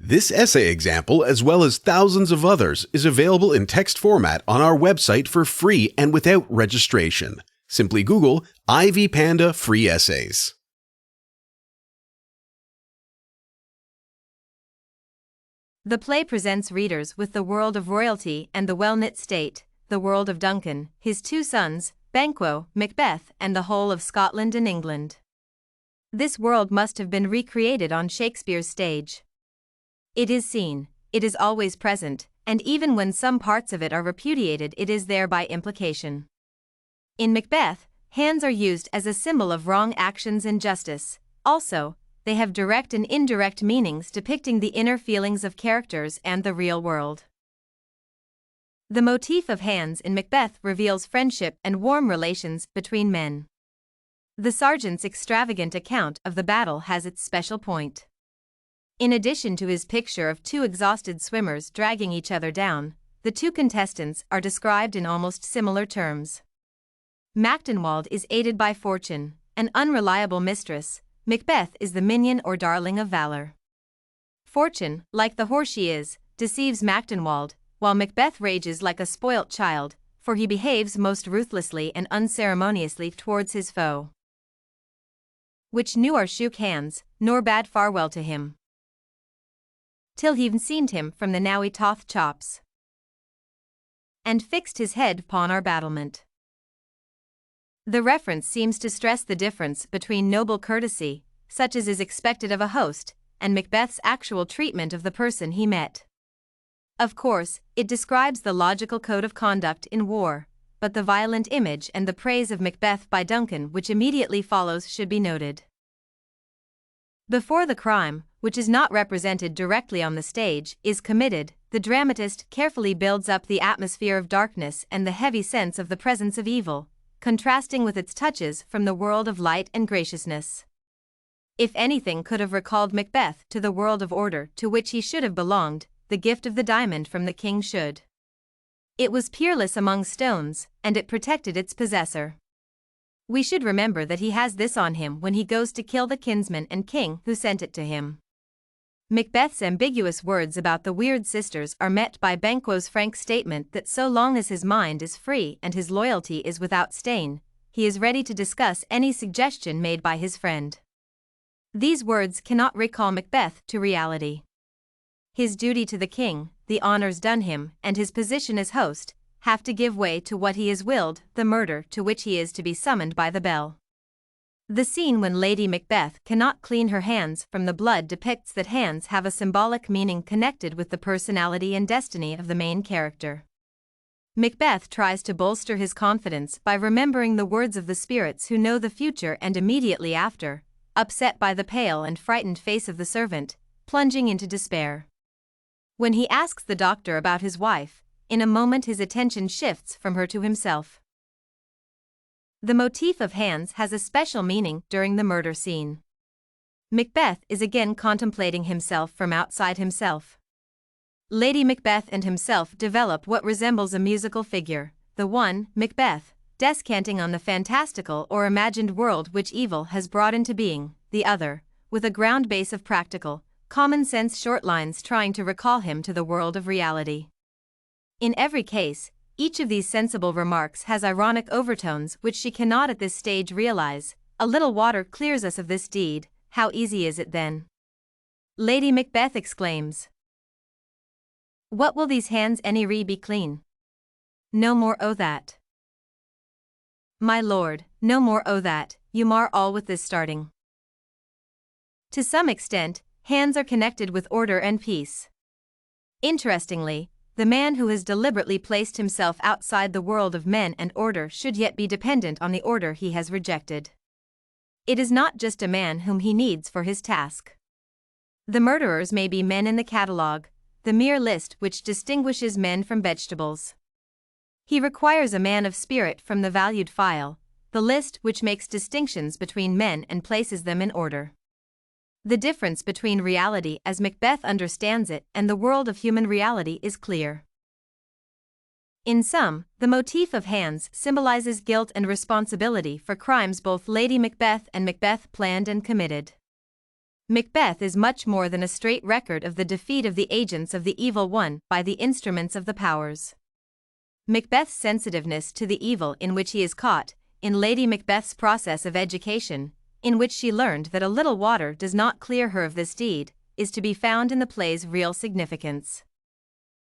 This essay example, as well as thousands of others, is available in text format on our website for free and without registration. Simply Google Ivy Panda Free Essays. The play presents readers with the world of royalty and the well-knit state, the world of Duncan, his two sons, Banquo, Macbeth, and the whole of Scotland and England. This world must have been recreated on Shakespeare's stage. It is seen, it is always present, and even when some parts of it are repudiated, it is there by implication. In Macbeth, hands are used as a symbol of wrong actions and justice. Also, they have direct and indirect meanings depicting the inner feelings of characters and the real world. The motif of hands in Macbeth reveals friendship and warm relations between men. The sergeant's extravagant account of the battle has its special point. In addition to his picture of two exhausted swimmers dragging each other down, the two contestants are described in almost similar terms. Macdonald is aided by Fortune, an unreliable mistress. Macbeth is the minion or darling of valor. Fortune, like the whore she is, deceives Macdonald, while Macbeth rages like a spoilt child, for he behaves most ruthlessly and unceremoniously towards his foe. Which nor shook hands, nor bade farewell to him, till he've seen him from the now he toth chops, and fixed his head upon our battlement. The reference seems to stress the difference between noble courtesy, such as is expected of a host, and Macbeth's actual treatment of the person he met. Of course, it describes the logical code of conduct in war, but the violent image and the praise of Macbeth by Duncan which immediately follows should be noted. Before the crime, which is not represented directly on the stage, is committed, the dramatist carefully builds up the atmosphere of darkness and the heavy sense of the presence of evil, contrasting with its touches from the world of light and graciousness. If anything could have recalled Macbeth to the world of order to which he should have belonged, the gift of the diamond from the king should. It was peerless among stones, and it protected its possessor. We should remember that he has this on him when he goes to kill the kinsman and king who sent it to him. Macbeth's ambiguous words about the weird sisters are met by Banquo's frank statement that so long as his mind is free and his loyalty is without stain, he is ready to discuss any suggestion made by his friend. These words cannot recall Macbeth to reality. His duty to the king, the honors done him, and his position as host, have to give way to what he has willed, the murder to which he is to be summoned by the bell. The scene when Lady Macbeth cannot clean her hands from the blood depicts that hands have a symbolic meaning connected with the personality and destiny of the main character. Macbeth tries to bolster his confidence by remembering the words of the spirits who know the future and immediately after, upset by the pale and frightened face of the servant, plunging into despair. When he asks the doctor about his wife, in a moment his attention shifts from her to himself. The motif of hands has a special meaning during the murder scene. Macbeth is again contemplating himself from outside himself. Lady Macbeth and himself develop what resembles a musical figure, the one, Macbeth, descanting on the fantastical or imagined world which evil has brought into being, the other, with a ground base of practical, common-sense short lines trying to recall him to the world of reality. In every case, each of these sensible remarks has ironic overtones which she cannot at this stage realize. A little water clears us of this deed, how easy is it then? Lady Macbeth exclaims. What will these hands any re be clean? No more o' that. My lord, no more o' that, you mar all with this starting. To some extent, hands are connected with order and peace. Interestingly, the man who has deliberately placed himself outside the world of men and order should yet be dependent on the order he has rejected. It is not just a man whom he needs for his task. The murderers may be men in the catalogue, the mere list which distinguishes men from vegetables. He requires a man of spirit from the valued file, the list which makes distinctions between men and places them in order. The difference between reality as Macbeth understands it and the world of human reality is clear. In sum, the motif of hands symbolizes guilt and responsibility for crimes both Lady Macbeth and Macbeth planned and committed. Macbeth is much more than a straight record of the defeat of the agents of the evil one by the instruments of the powers. Macbeth's sensitiveness to the evil in which he is caught, in Lady Macbeth's process of education, in which she learned that a little water does not clear her of this deed, is to be found in the play's real significance.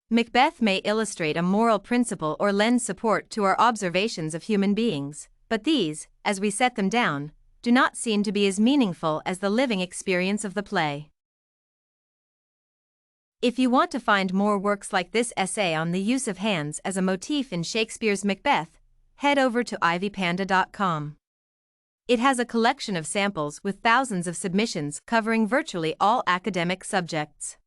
Macbeth may illustrate a moral principle or lend support to our observations of human beings, but these, as we set them down, do not seem to be as meaningful as the living experience of the play. If you want to find more works like this essay on the use of hands as a motif in Shakespeare's Macbeth, head over to ivypanda.com. It has a collection of samples with thousands of submissions covering virtually all academic subjects.